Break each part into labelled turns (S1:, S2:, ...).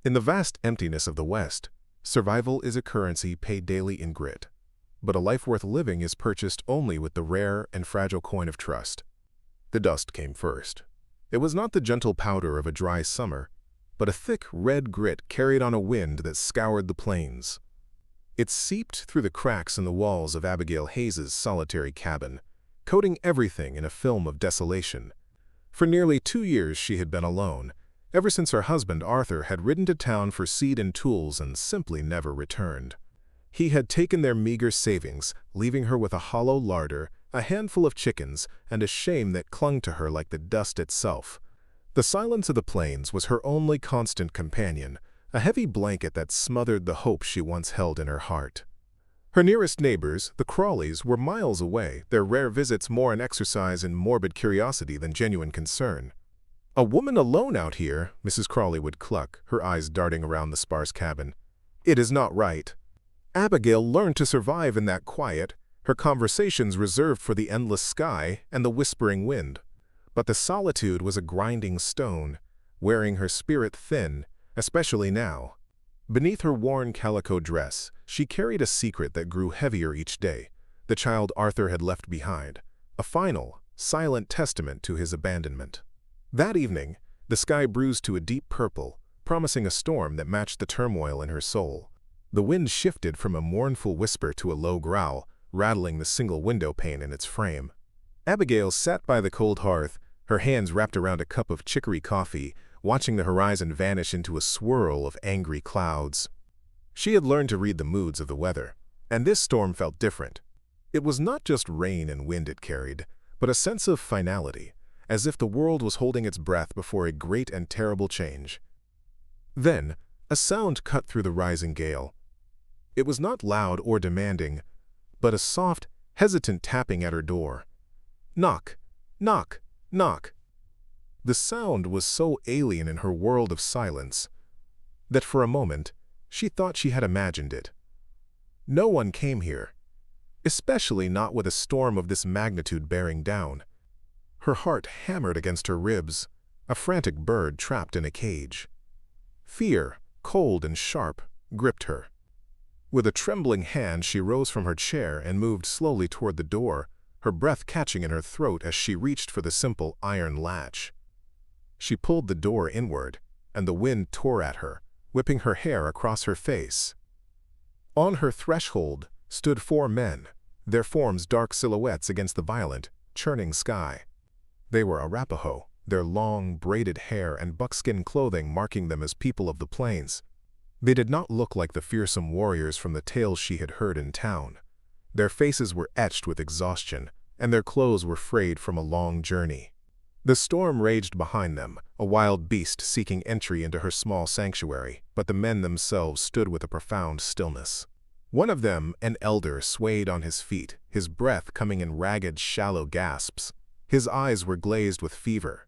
S1: In the vast emptiness of the West, survival is a currency paid daily in grit. But a life worth living is purchased only with the rare and fragile coin of trust. The dust came first. It was not the gentle powder of a dry summer, but a thick red grit carried on a wind that scoured the plains. It seeped through the cracks in the walls of Abigail Hayes's solitary cabin, coating everything in a film of desolation. For nearly 2 years she had been alone, ever since her husband Arthur had ridden to town for seed and tools and simply never returned. He had taken their meager savings, leaving her with a hollow larder, a handful of chickens, and a shame that clung to her like the dust itself. The silence of the plains was her only constant companion, a heavy blanket that smothered the hope she once held in her heart. Her nearest neighbors, the Crawleys, were miles away, their rare visits more an exercise in morbid curiosity than genuine concern. "A woman alone out here," Mrs. Crawley would cluck, her eyes darting around the sparse cabin. "It is not right." Abigail learned to survive in that quiet, her conversations reserved for the endless sky and the whispering wind. But the solitude was a grinding stone, wearing her spirit thin, especially now. Beneath her worn calico dress, she carried a secret that grew heavier each day, the child Arthur had left behind, a final, silent testament to his abandonment. That evening, the sky bruised to a deep purple, promising a storm that matched the turmoil in her soul. The wind shifted from a mournful whisper to a low growl, rattling the single window pane in its frame. Abigail sat by the cold hearth, her hands wrapped around a cup of chicory coffee, watching the horizon vanish into a swirl of angry clouds. She had learned to read the moods of the weather, and this storm felt different. It was not just rain and wind it carried, but a sense of finality, as if the world was holding its breath before a great and terrible change. Then, a sound cut through the rising gale. It was not loud or demanding, but a soft, hesitant tapping at her door. Knock, knock, knock. The sound was so alien in her world of silence that for a moment she thought she had imagined it. No one came here, especially not with a storm of this magnitude bearing down. Her heart hammered against her ribs, a frantic bird trapped in a cage. Fear, cold and sharp, gripped her. With a trembling hand she rose from her chair and moved slowly toward the door, her breath catching in her throat as she reached for the simple iron latch. She pulled the door inward, and the wind tore at her, whipping her hair across her face. On her threshold stood 4 men, their forms dark silhouettes against the violent, churning sky. They were Arapaho, their long, braided hair and buckskin clothing marking them as people of the plains. They did not look like the fearsome warriors from the tales she had heard in town. Their faces were etched with exhaustion, and their clothes were frayed from a long journey. The storm raged behind them, a wild beast seeking entry into her small sanctuary, but the men themselves stood with a profound stillness. One of them, an elder, swayed on his feet, his breath coming in ragged, shallow gasps. His eyes were glazed with fever.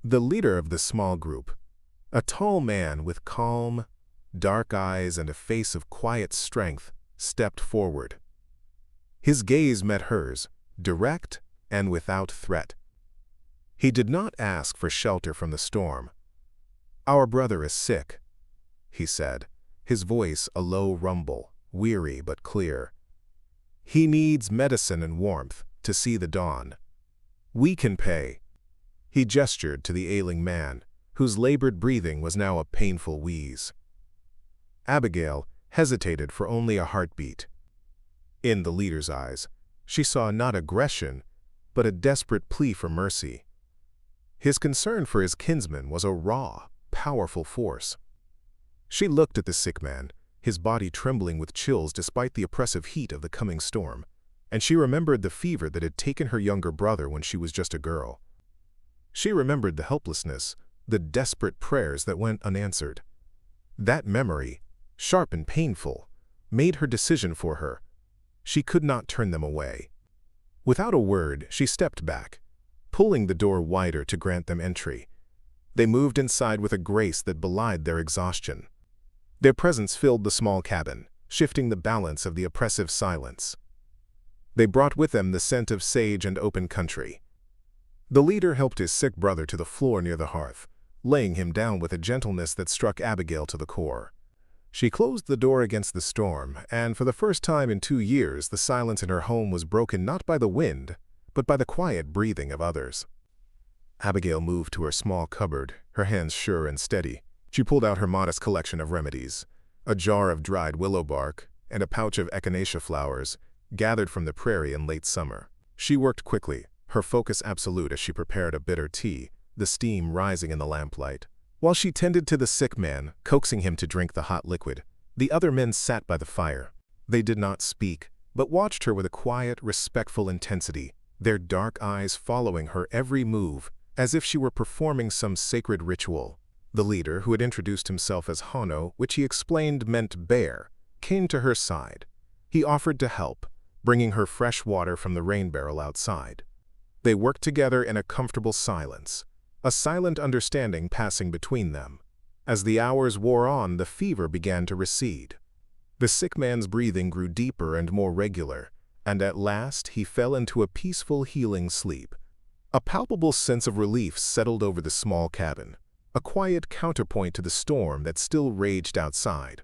S1: The leader of the small group, a tall man with calm, dark eyes and a face of quiet strength, stepped forward. His gaze met hers, direct and without threat. He did not ask for shelter from the storm. "Our brother is sick," he said, his voice a low rumble, weary but clear. "He needs medicine and warmth to see the dawn. We can pay." He gestured to the ailing man, whose labored breathing was now a painful wheeze. Abigail hesitated for only a heartbeat. In the leader's eyes, she saw not aggression, but a desperate plea for mercy. His concern for his kinsman was a raw, powerful force. She looked at the sick man, his body trembling with chills despite the oppressive heat of the coming storm, and she remembered the fever that had taken her younger brother when she was just a girl. She remembered the helplessness, the desperate prayers that went unanswered. That memory, sharp and painful, made her decision for her. She could not turn them away. Without a word, she stepped back, pulling the door wider to grant them entry. They moved inside with a grace that belied their exhaustion. Their presence filled the small cabin, shifting the balance of the oppressive silence. They brought with them the scent of sage and open country. The leader helped his sick brother to the floor near the hearth, laying him down with a gentleness that struck Abigail to the core. She closed the door against the storm, and for the first time in 2 years the silence in her home was broken not by the wind, but by the quiet breathing of others. Abigail moved to her small cupboard, her hands sure and steady. She pulled out her modest collection of remedies, a jar of dried willow bark and a pouch of echinacea flowers, gathered from the prairie in late summer. She worked quickly, her focus absolute as she prepared a bitter tea, the steam rising in the lamplight. While she tended to the sick man, coaxing him to drink the hot liquid, the other men sat by the fire. They did not speak, but watched her with a quiet, respectful intensity, their dark eyes following her every move, as if she were performing some sacred ritual. The leader, who had introduced himself as Hano, which he explained meant bear, came to her side. He offered to help, bringing her fresh water from the rain barrel outside. They worked together in a comfortable silence, a silent understanding passing between them. As the hours wore on, the fever began to recede. The sick man's breathing grew deeper and more regular, and at last he fell into a peaceful, healing sleep. A palpable sense of relief settled over the small cabin, a quiet counterpoint to the storm that still raged outside.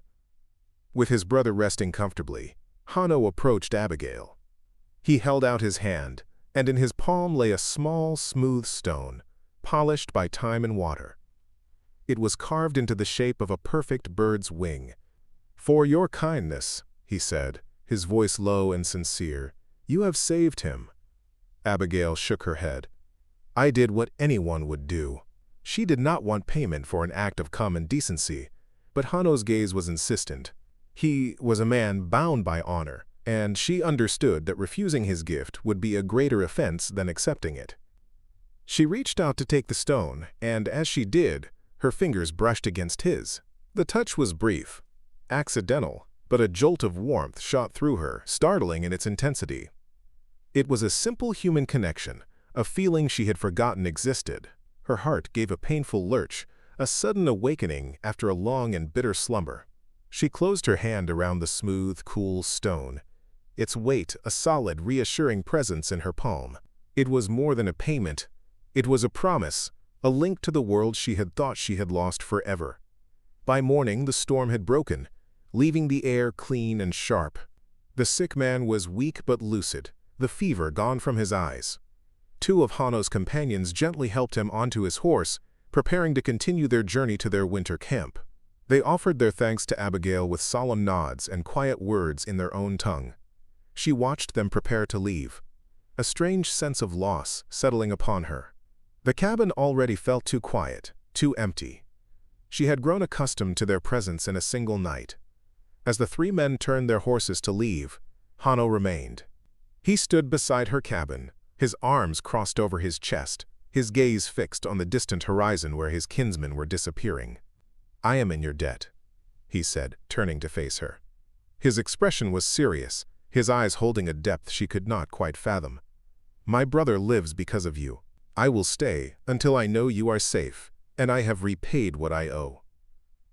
S1: With his brother resting comfortably, Hano approached Abigail. He held out his hand, and in his palm lay a small, smooth stone, polished by time and water. It was carved into the shape of a perfect bird's wing. "For your kindness," he said, his voice low and sincere, "you have saved him." Abigail shook her head. "I did what anyone would do." She did not want payment for an act of common decency, but Hano's gaze was insistent. He was a man bound by honor, and she understood that refusing his gift would be a greater offense than accepting it. She reached out to take the stone, and as she did, her fingers brushed against his. The touch was brief, accidental, but a jolt of warmth shot through her, startling in its intensity. It was a simple human connection, a feeling she had forgotten existed. Her heart gave a painful lurch, a sudden awakening after a long and bitter slumber. She closed her hand around the smooth, cool stone, its weight a solid, reassuring presence in her palm. It was more than a payment. It was a promise, a link to the world she had thought she had lost forever. By morning, the storm had broken, leaving the air clean and sharp. The sick man was weak but lucid, the fever gone from his eyes. Two of Hano's companions gently helped him onto his horse, preparing to continue their journey to their winter camp. They offered their thanks to Abigail with solemn nods and quiet words in their own tongue. She watched them prepare to leave, a strange sense of loss settling upon her. The cabin already felt too quiet, too empty. She had grown accustomed to their presence in a single night. As the three men turned their horses to leave, Hano remained. He stood beside her cabin, his arms crossed over his chest, his gaze fixed on the distant horizon where his kinsmen were disappearing. "I am in your debt," he said, turning to face her. His expression was serious, his eyes holding a depth she could not quite fathom. "My brother lives because of you. I will stay until I know you are safe, and I have repaid what I owe."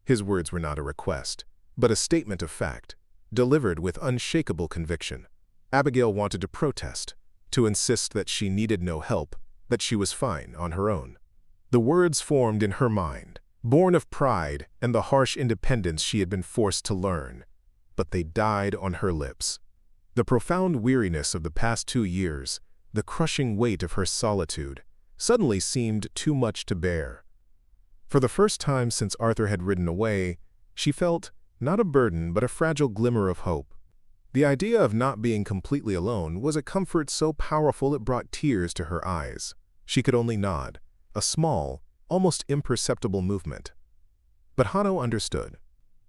S1: His words were not a request, but a statement of fact, delivered with unshakable conviction. Abigail wanted to protest, to insist that she needed no help, that she was fine on her own. The words formed in her mind, born of pride and the harsh independence she had been forced to learn, but they died on her lips. The profound weariness of the past 2 years, the crushing weight of her solitude, suddenly seemed too much to bear. For the first time since Arthur had ridden away, she felt not a burden but a fragile glimmer of hope. The idea of not being completely alone was a comfort so powerful it brought tears to her eyes. She could only nod, a small, almost imperceptible movement. But Hano understood.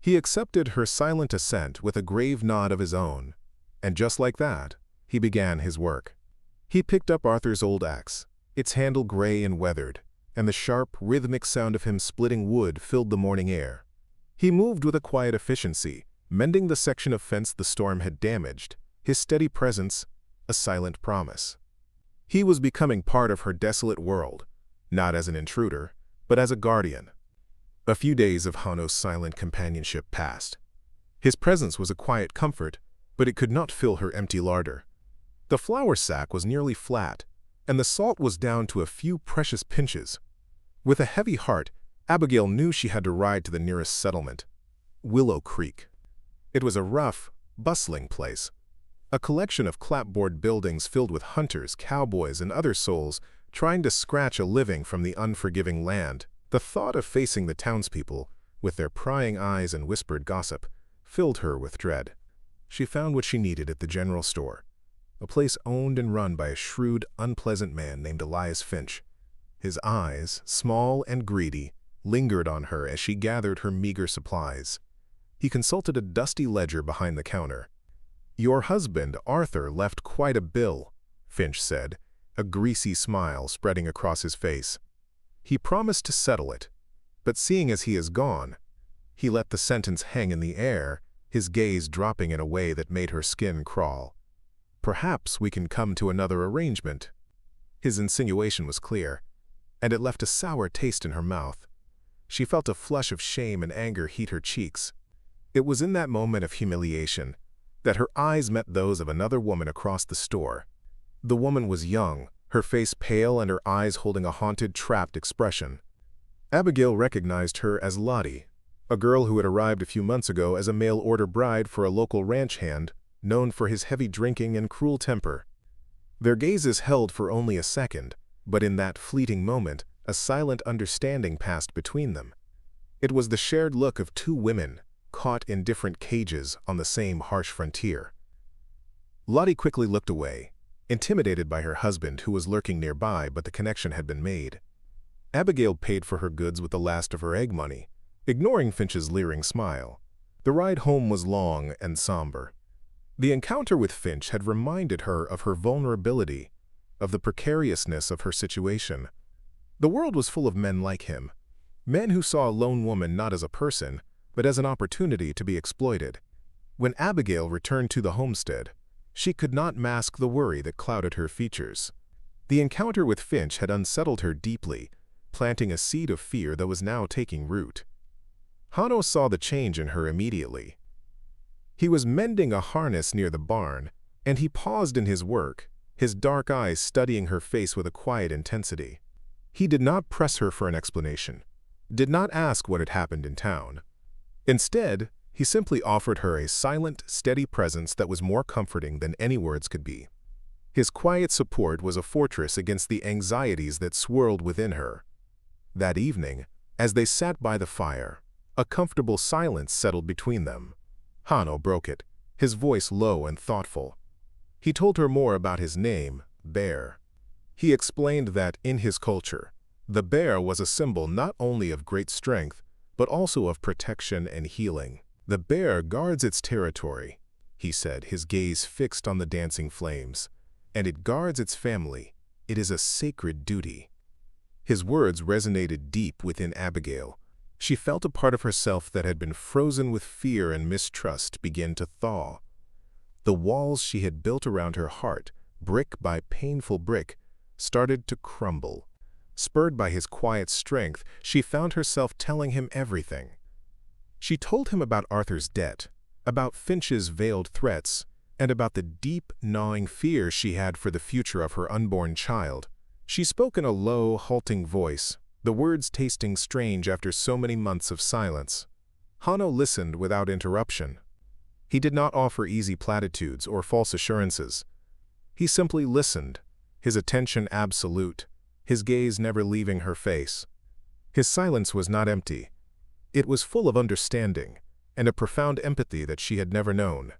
S1: He accepted her silent assent with a grave nod of his own, and just like that, he began his work. He picked up Arthur's old axe, its handle gray and weathered, and the sharp, rhythmic sound of him splitting wood filled the morning air. He moved with a quiet efficiency, mending the section of fence the storm had damaged, his steady presence a silent promise. He was becoming part of her desolate world, not as an intruder, but as a guardian. A few days of Hano's silent companionship passed. His presence was a quiet comfort, but it could not fill her empty larder. The flour sack was nearly flat, and the salt was down to a few precious pinches. With a heavy heart, Abigail knew she had to ride to the nearest settlement, Willow Creek. It was a rough, bustling place, a collection of clapboard buildings filled with hunters, cowboys, and other souls trying to scratch a living from the unforgiving land. The thought of facing the townspeople, with their prying eyes and whispered gossip, filled her with dread. She found what she needed at the general store, a place owned and run by a shrewd, unpleasant man named Elias Finch. His eyes, small and greedy, lingered on her as she gathered her meager supplies. He consulted a dusty ledger behind the counter. "Your husband, Arthur, left quite a bill," Finch said, a greasy smile spreading across his face. "He promised to settle it, but seeing as he is gone—" He let the sentence hang in the air, his gaze dropping in a way that made her skin crawl. "Perhaps we can come to another arrangement." His insinuation was clear, and it left a sour taste in her mouth. She felt a flush of shame and anger heat her cheeks. It was in that moment of humiliation that her eyes met those of another woman across the store. The woman was young, her face pale and her eyes holding a haunted, trapped expression. Abigail recognized her as Lottie, a girl who had arrived a few months ago as a mail-order bride for a local ranch hand, known for his heavy drinking and cruel temper. Their gazes held for only a second, but in that fleeting moment, a silent understanding passed between them. It was the shared look of two women, caught in different cages on the same harsh frontier. Lottie quickly looked away, intimidated by her husband who was lurking nearby, but the connection had been made. Abigail paid for her goods with the last of her egg money, ignoring Finch's leering smile. The ride home was long and somber. The encounter with Finch had reminded her of her vulnerability, of the precariousness of her situation. The world was full of men like him, men who saw a lone woman not as a person, but as an opportunity to be exploited. When Abigail returned to the homestead, she could not mask the worry that clouded her features. The encounter with Finch had unsettled her deeply, planting a seed of fear that was now taking root. Hanno saw the change in her immediately. He was mending a harness near the barn, and he paused in his work, his dark eyes studying her face with a quiet intensity. He did not press her for an explanation, did not ask what had happened in town. Instead, he simply offered her a silent, steady presence that was more comforting than any words could be. His quiet support was a fortress against the anxieties that swirled within her. That evening, as they sat by the fire, a comfortable silence settled between them. Hanno broke it, his voice low and thoughtful. He told her more about his name, Bear. He explained that, in his culture, the bear was a symbol not only of great strength, but also of protection and healing. "The bear guards its territory," he said, his gaze fixed on the dancing flames. "And it guards its family. It is a sacred duty." His words resonated deep within Abigail. She felt a part of herself that had been frozen with fear and mistrust begin to thaw. The walls she had built around her heart, brick by painful brick, started to crumble. Spurred by his quiet strength, she found herself telling him everything. She told him about Arthur's debt, about Finch's veiled threats, and about the deep, gnawing fear she had for the future of her unborn child. She spoke in a low, halting voice, the words tasting strange after so many months of silence. Hanno listened without interruption. He did not offer easy platitudes or false assurances. He simply listened, his attention absolute, his gaze never leaving her face. His silence was not empty. It was full of understanding and a profound empathy that she had never known.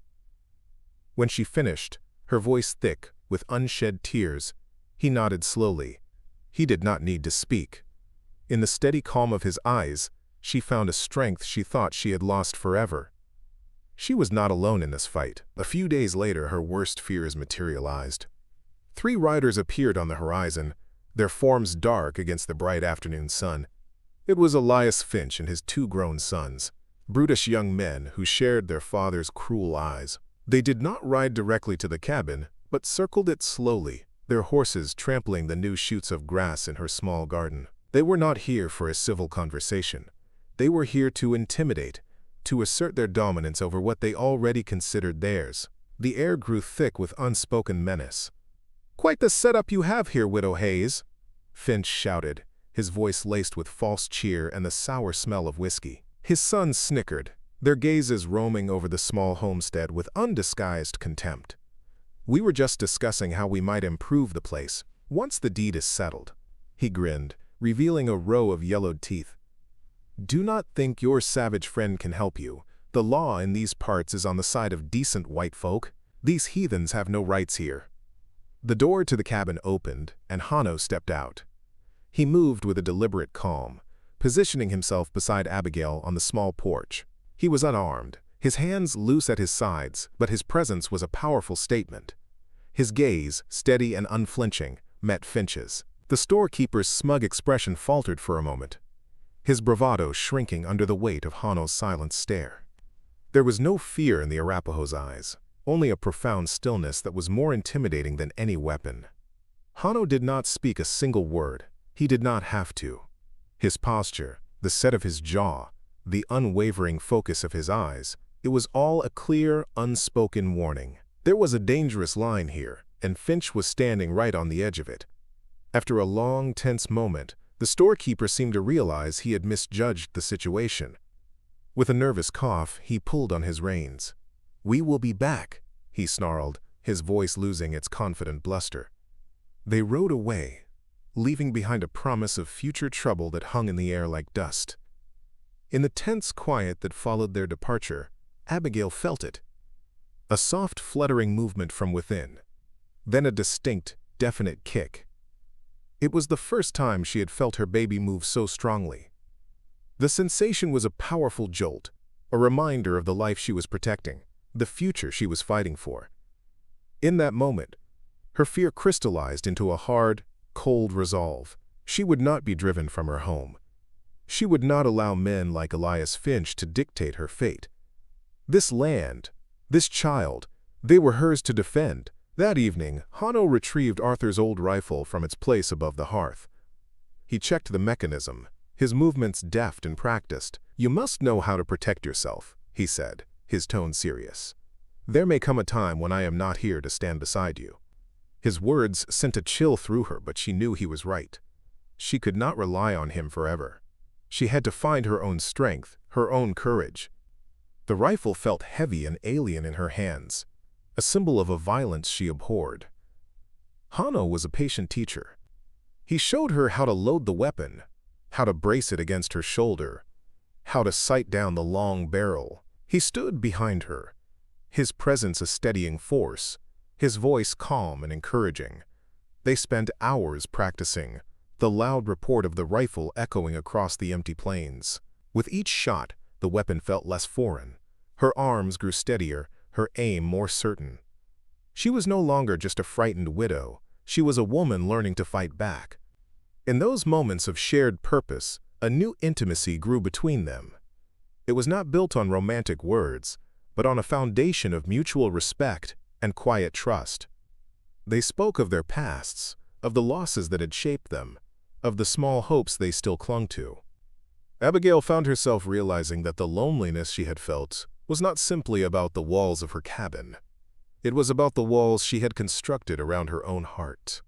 S1: When she finished, her voice thick with unshed tears, he nodded slowly. He did not need to speak. In the steady calm of his eyes, she found a strength she thought she had lost forever. She was not alone in this fight. A few days later, her worst fears materialized. 3 riders appeared on the horizon, their forms dark against the bright afternoon sun. It was Elias Finch and his 2 grown sons, brutish young men who shared their father's cruel eyes. They did not ride directly to the cabin, but circled it slowly, their horses trampling the new shoots of grass in her small garden. They were not here for a civil conversation. They were here to intimidate, to assert their dominance over what they already considered theirs. The air grew thick with unspoken menace. "Quite the setup you have here, Widow Hayes," Finch shouted, his voice laced with false cheer and the sour smell of whiskey. His sons snickered, their gazes roaming over the small homestead with undisguised contempt. "We were just discussing how we might improve the place, once the deed is settled." He grinned, revealing a row of yellowed teeth. "Do not think your savage friend can help you. The law in these parts is on the side of decent white folk. These heathens have no rights here." The door to the cabin opened, and Hano stepped out. He moved with a deliberate calm, positioning himself beside Abigail on the small porch. He was unarmed, his hands loose at his sides, but his presence was a powerful statement. His gaze, steady and unflinching, met Finch's. The storekeeper's smug expression faltered for a moment, his bravado shrinking under the weight of Hano's silent stare. There was no fear in the Arapaho's eyes, only a profound stillness that was more intimidating than any weapon. Hano did not speak a single word. He did not have to. His posture, the set of his jaw, the unwavering focus of his eyes, it was all a clear, unspoken warning. There was a dangerous line here, and Finch was standing right on the edge of it. After a long, tense moment, the storekeeper seemed to realize he had misjudged the situation. With a nervous cough, he pulled on his reins. "We will be back," he snarled, his voice losing its confident bluster. They rode away, leaving behind a promise of future trouble that hung in the air like dust. In the tense quiet that followed their departure, Abigail felt it. A soft fluttering movement from within, then a distinct, definite kick. It was the first time she had felt her baby move so strongly. The sensation was a powerful jolt, a reminder of the life she was protecting, the future she was fighting for. In that moment, her fear crystallized into a hard, cold resolve. She would not be driven from her home. She would not allow men like Elias Finch to dictate her fate. This land, this child, they were hers to defend. That evening, Hano retrieved Arthur's old rifle from its place above the hearth. He checked the mechanism, his movements deft and practiced. "You must know how to protect yourself," he said, his tone serious. "There may come a time when I am not here to stand beside you." His words sent a chill through her, but she knew he was right. She could not rely on him forever. She had to find her own strength, her own courage. The rifle felt heavy and alien in her hands, a symbol of a violence she abhorred. Hano was a patient teacher. He showed her how to load the weapon, how to brace it against her shoulder, how to sight down the long barrel. He stood behind her, his presence a steadying force, his voice calm and encouraging. They spent hours practicing, the loud report of the rifle echoing across the empty plains. With each shot, the weapon felt less foreign. Her arms grew steadier, her aim more certain. She was no longer just a frightened widow. She was a woman learning to fight back. In those moments of shared purpose, a new intimacy grew between them. It was not built on romantic words, but on a foundation of mutual respect and quiet trust. They spoke of their pasts, of the losses that had shaped them, of the small hopes they still clung to. Abigail found herself realizing that the loneliness she had felt was not simply about the walls of her cabin. It was about the walls she had constructed around her own heart.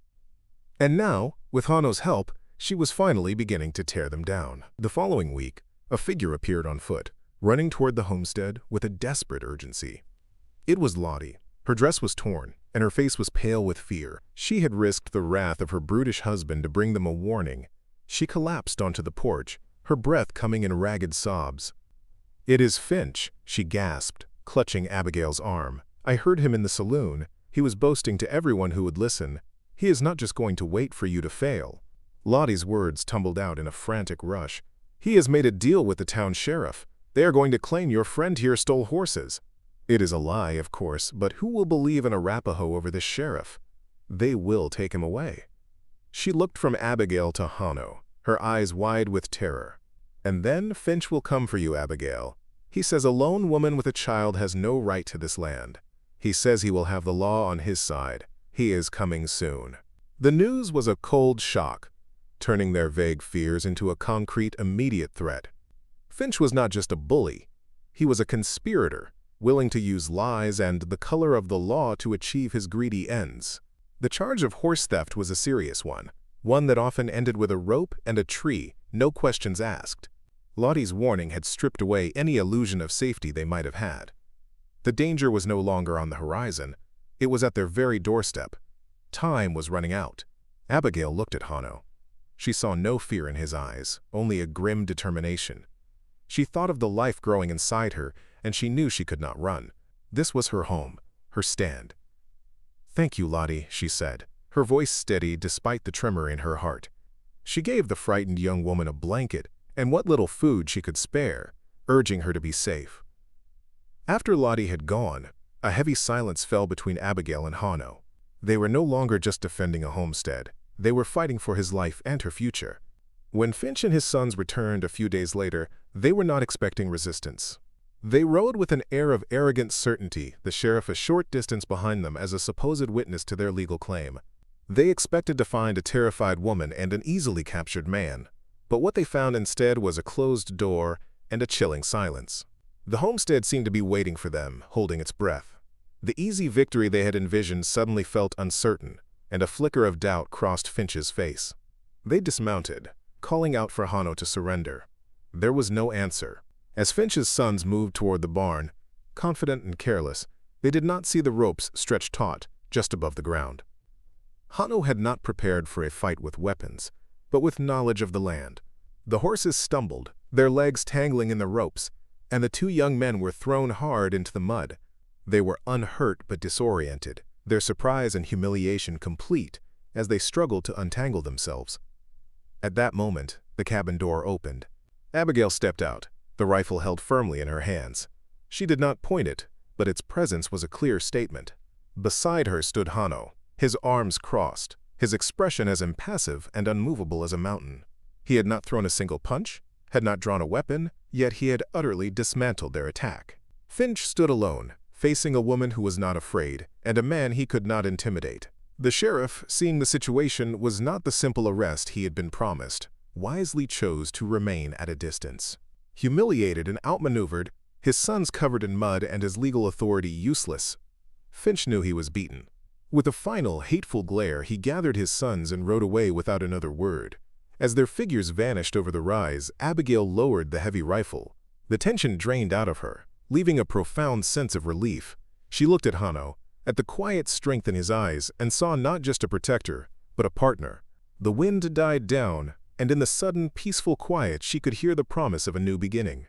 S1: And now, with Hano's help, she was finally beginning to tear them down. The following week, a figure appeared on foot, running toward the homestead with a desperate urgency. It was Lottie. Her dress was torn, and her face was pale with fear. She had risked the wrath of her brutish husband to bring them a warning. She collapsed onto the porch, her breath coming in ragged sobs. "It is Finch," she gasped, clutching Abigail's arm. "I heard him in the saloon. He was boasting to everyone who would listen. He is not just going to wait for you to fail." Lottie's words tumbled out in a frantic rush. "He has made a deal with the town sheriff. They are going to claim your friend here stole horses." It is a lie, of course, but who will believe an Arapaho over this sheriff? They will take him away. She looked from Abigail to Hano, her eyes wide with terror. "And then Finch will come for you, Abigail. He says a lone woman with a child has no right to this land. He says he will have the law on his side. He is coming soon." The news was a cold shock, turning their vague fears into a concrete, immediate threat. Finch was not just a bully. He was a conspirator, willing to use lies and the color of the law to achieve his greedy ends. The charge of horse theft was a serious one, one that often ended with a rope and a tree, no questions asked. Lottie's warning had stripped away any illusion of safety they might have had. The danger was no longer on the horizon. It was at their very doorstep. Time was running out. Abigail looked at Hano. She saw no fear in his eyes, only a grim determination. She thought of the life growing inside her, and she knew she could not run. This was her home, her stand. "Thank you, Lottie," she said, her voice steady despite the tremor in her heart. She gave the frightened young woman a blanket and what little food she could spare, urging her to be safe. After Lottie had gone, a heavy silence fell between Abigail and Hano. They were no longer just defending a homestead. They were fighting for his life and her future. When Finch and his sons returned a few days later, they were not expecting resistance. They rode with an air of arrogant certainty, the sheriff a short distance behind them as a supposed witness to their legal claim. They expected to find a terrified woman and an easily captured man, but what they found instead was a closed door and a chilling silence. The homestead seemed to be waiting for them, holding its breath. The easy victory they had envisioned suddenly felt uncertain, and a flicker of doubt crossed Finch's face. They dismounted, calling out for Hano to surrender. There was no answer. As Finch's sons moved toward the barn, confident and careless, they did not see the ropes stretched taut just above the ground. Hano had not prepared for a fight with weapons, but with knowledge of the land. The horses stumbled, their legs tangling in the ropes, and the two young men were thrown hard into the mud. They were unhurt but disoriented, their surprise and humiliation complete as they struggled to untangle themselves. At that moment, the cabin door opened. Abigail stepped out, the rifle held firmly in her hands. She did not point it, but its presence was a clear statement. Beside her stood Hano, his arms crossed, his expression as impassive and unmovable as a mountain. He had not thrown a single punch, had not drawn a weapon, yet he had utterly dismantled their attack. Finch stood alone, facing a woman who was not afraid, and a man he could not intimidate. The sheriff, seeing the situation was not the simple arrest he had been promised, wisely chose to remain at a distance. Humiliated and outmaneuvered, his sons covered in mud and his legal authority useless, Finch knew he was beaten. With a final, hateful glare, he gathered his sons and rode away without another word. As their figures vanished over the rise, Abigail lowered the heavy rifle. The tension drained out of her, leaving a profound sense of relief. She looked at Hano, at the quiet strength in his eyes, and saw not just a protector, but a partner. The wind died down, and in the sudden, peaceful quiet she could hear the promise of a new beginning.